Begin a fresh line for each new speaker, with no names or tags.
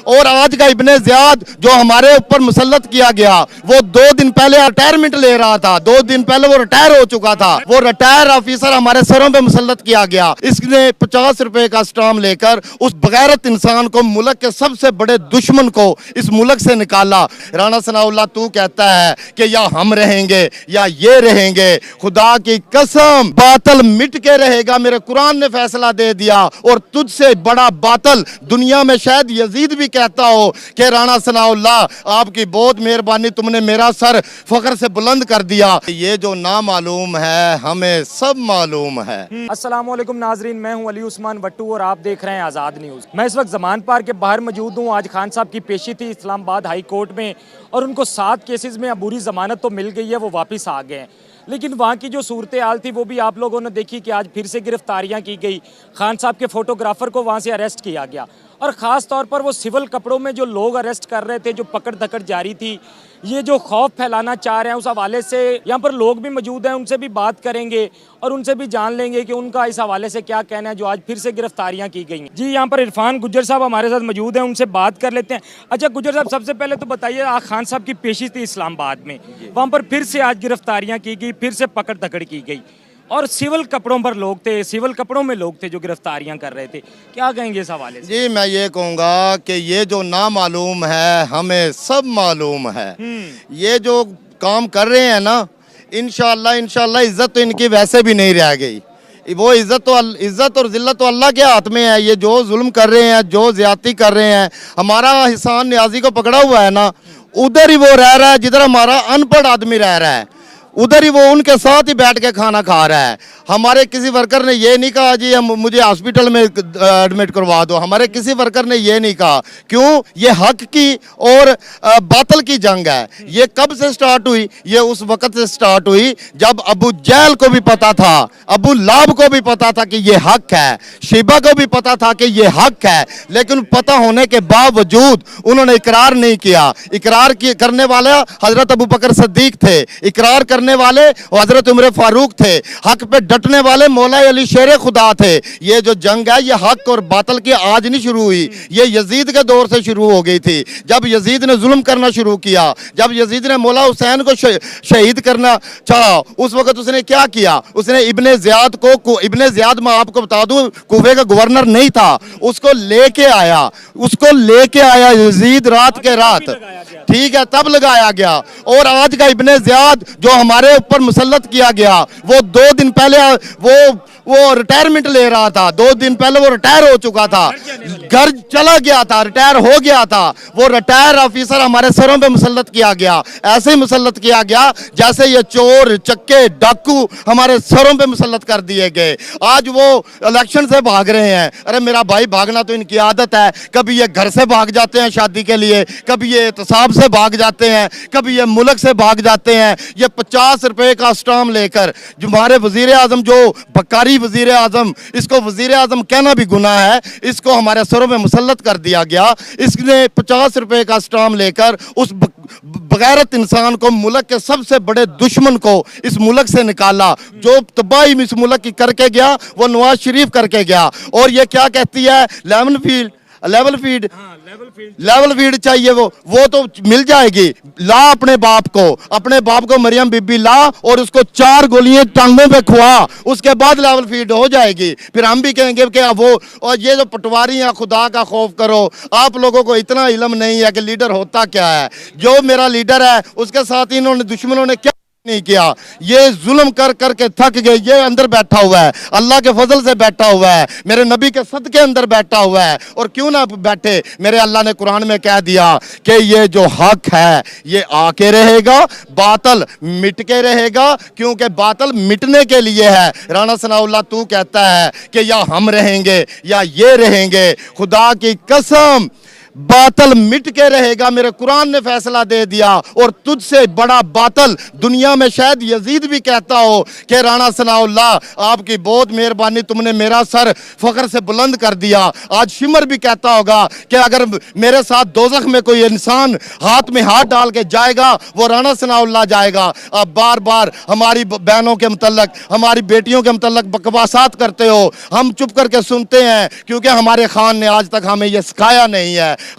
اور آج کا ابن زیاد جو ہمارے اوپر مسلط کیا گیا وہ 2 دن پہلے ریٹائرمنٹ لے رہا تھا, 2 دن پہلے وہ ریٹائر ہو چکا تھا, وہ ریٹائر آفیسر ہمارے سروں پہ مسلط کیا گیا. اس نے 50 روپے کا اسٹامپ لے کر اس بغیرت انسان کو, ملک کے سب سے بڑے دشمن کو اس ملک سے نکالا. رانا ثناء اللہ تو کہتا ہے کہ یا ہم رہیں گے یا یہ رہیں گے, خدا کی قسم باطل مٹ کے رہے گا. میرے قرآن نے فیصلہ دے دیا, اور تجھ سے بڑا باطل دنیا میں شاید یزید بھی کہتا ہو کہ رانا ثناء اللہ آپ کی بہت مہربانی, تم نے میرا سر فخر سے بلند کر دیا. یہ جو نامعلوم ہے ہمیں سب معلوم ہے.
السلام علیکم ناظرین, میں ہوں علی عثمان وٹو اور آپ دیکھ رہے ہیں آزاد نیوز. میں اس وقت زمان پارک کے باہر موجود ہوں. آج خان صاحب کی پیشی تھی اسلام آباد ہائی کورٹ میں, اور ان کو 7 کیسز میں عبوری ضمانت تو مل گئی ہے, وہ واپس آ گئے ہیں. لیکن وہاں کی جو صورتحال تھی وہ بھی آپ لوگوں نے دیکھی کہ آج پھر سے گرفتاریاں کی گئی. خان صاحب کے فوٹوگرافر کو وہاں سے اریسٹ کیا گیا, اور خاص طور پر وہ سول کپڑوں میں جو لوگ اریسٹ کر رہے تھے, جو پکڑ دھکڑ جاری تھی, یہ جو خوف پھیلانا چاہ رہے ہیں اس حوالے سے یہاں پر لوگ بھی موجود ہیں. ان سے بھی بات کریں گے اور ان سے بھی جان لیں گے کہ ان کا اس حوالے سے کیا کہنا ہے جو آج پھر سے گرفتاریاں کی گئی ہیں. جی یہاں پر عرفان گجر صاحب ہمارے ساتھ موجود ہیں, ان سے بات کر لیتے ہیں. اچھا گجر صاحب, سب سے پہلے تو بتائیے, خان صاحب کی پیشی تھی اسلام آباد میں, وہاں پر پھر سے آج گرفتاریاں کی گئی, پھر سے پکڑ دھکڑ کی گئی, اور سول کپڑوں پر لوگ تھے, سول کپڑوں میں لوگ تھے جو گرفتاریاں کر رہے تھے. کیا کہیں گے اس حوالے سے؟
جی میں یہ کہوں گا کہ یہ جو نامعلوم ہے ہمیں سب معلوم ہے. یہ جو کام کر رہے ہیں نا, انشاءاللہ عزت تو ان کی ویسے بھی نہیں رہ گئی. وہ عزت اور ذلت تو اللہ کے ہاتھ میں ہے. یہ جو ظلم کر رہے ہیں, جو زیادتی کر رہے ہیں, ہمارا احسان نیازی کو پکڑا ہوا ہے نا, ادھر ہی وہ رہ رہا ہے جدھر ہمارا ان پڑھ آدمی رہ رہا ہے, ادھر ہی وہ ان کے ساتھ ہی بیٹھ کے کھانا کھا رہا ہے. ہمارے کسی ورکر نے یہ نہیں کہا جی مجھے ہاسپٹل میں ایڈمٹ کروا دو. ہمارے کسی ورکر نے یہ نہیں کہا. کیوں؟ یہ حق کی اور باطل کی جنگ ہے. یہ کب سے سٹارٹ ہوئی؟ یہ اس وقت سے سٹارٹ ہوئی جب ابو جہل کو بھی پتا تھا, ابو لہب کو بھی پتا تھا کہ یہ حق ہے, شیبہ کو بھی پتا تھا کہ یہ حق ہے, لیکن پتہ ہونے کے باوجود انہوں نے اقرار نہیں کیا. اقرار کرنے والا حضرت ابو بکر صدیق تھے, اقرار کرنے والے حضرت عمر فاروق تھے, حق پہ ڈٹنے والے مولا علی شیر خدا تھے. یہ جو جنگ ہے یہ حق اور باطل کی آج نہیں شروع ہوئی, یہ یزید کے دور سے شروع ہو گئی تھی. جب یزید نے ظلم کرنا شروع کیا, جب یزید نے مولا حسین کو شہید کرنا چاہا, اس وقت اس نے کیا کیا؟ اس نے ابن زیاد کو, ابن زیاد میں آپ کو بتا دوں کوفے کا گورنر نہیں تھا, اس کو لے کے آیا یزید رات کے رات, ٹھیک ہے, تب لگایا گیا. اور آج کا ابن زیاد جو ہمارے اوپر مسلط کیا گیا وہ 2 دن پہلے وہ ریٹائرمنٹ لے رہا تھا, 2 دن پہلے وہ ریٹائر ہو چکا تھا, گھر چلا گیا تھا, ریٹائر ہو گیا تھا. وہ ریٹائر آفیسر ہمارے سروں پہ مسلط کیا گیا, ایسے ہی مسلط کیا گیا جیسے یہ چور چکے ڈاکو ہمارے سروں پہ مسلط کر دیے گئے. آج وہ الیکشن سے بھاگ رہے ہیں. ارے میرا بھائی, بھاگنا تو ان کی عادت ہے. کبھی یہ گھر سے بھاگ جاتے ہیں شادی کے لیے, کبھی یہ احتساب سے بھاگ جاتے ہیں, کبھی یہ ملک سے بھاگ جاتے ہیں. یہ 50 روپے کا اسٹامپ لے کر, جو ہمارے وزیر اعظم, جو بکاری وزیر اعظم, اس کو وزیر اعظم کہنا بھی گناہ ہے, اس کو ہمارے سروں میں مسلط کر دیا گیا. اس نے 50 روپے کا اسٹامپ لے کر اس بغیرت انسان کو, ملک کے سب سے بڑے دشمن کو اس ملک سے نکالا. جو تباہی اس ملک کی کر کے گیا وہ نواز شریف کر کے گیا. اور یہ کیا کہتی ہے, لیول فیڈ چاہیے, وہ تو مل جائے گی. لا اپنے باپ کو مریم بی بی لا, اور اس کو 4 گولیاں ٹانگوں پہ کھوا, اس کے بعد لیول فیڈ ہو جائے گی. پھر ہم بھی کہیں گے کہ وہ, اور یہ جو پٹواری ہیں, خدا کا خوف کرو. آپ لوگوں کو اتنا علم نہیں ہے کہ لیڈر ہوتا کیا ہے. جو میرا لیڈر ہے اس کے ساتھ انہوں نے, دشمنوں نے کیا نہیں کیا. یہ ظلم کر کے تھک گئے. یہ اندر بیٹھا ہوا ہے, اللہ کے فضل سے بیٹھا ہوا ہے, میرے نبی کے صدقے اندر بیٹھا ہوا ہے. اور کیوں نہ بیٹھے, میرے اللہ نے قرآن میں کہہ دیا کہ یہ جو حق ہے یہ آ کے رہے گا, باطل مٹ کے رہے گا, کیونکہ باطل مٹنے کے لیے ہے. رانا ثناء اللہ تو کہتا ہے کہ یا ہم رہیں گے یا یہ رہیں گے, خدا کی قسم باطل مٹ کے رہے گا. میرے قرآن نے فیصلہ دے دیا, اور تجھ سے بڑا باطل دنیا میں شاید یزید بھی کہتا ہو کہ رانا ثناء اللہ آپ کی بہت مہربانی, تم نے میرا سر فخر سے بلند کر دیا. آج شمر بھی کہتا ہوگا کہ اگر میرے ساتھ دوزخ میں کوئی انسان ہاتھ میں ہاتھ ڈال کے جائے گا وہ رانا ثناء اللہ جائے گا. آپ بار بار ہماری بہنوں کے متعلق, ہماری بیٹیوں کے متعلق بکواسات کرتے ہو, ہم چپ کر کے سنتے ہیں, کیونکہ ہمارے خان نے آج تک ہمیں یہ سکھایا نہیں ہے.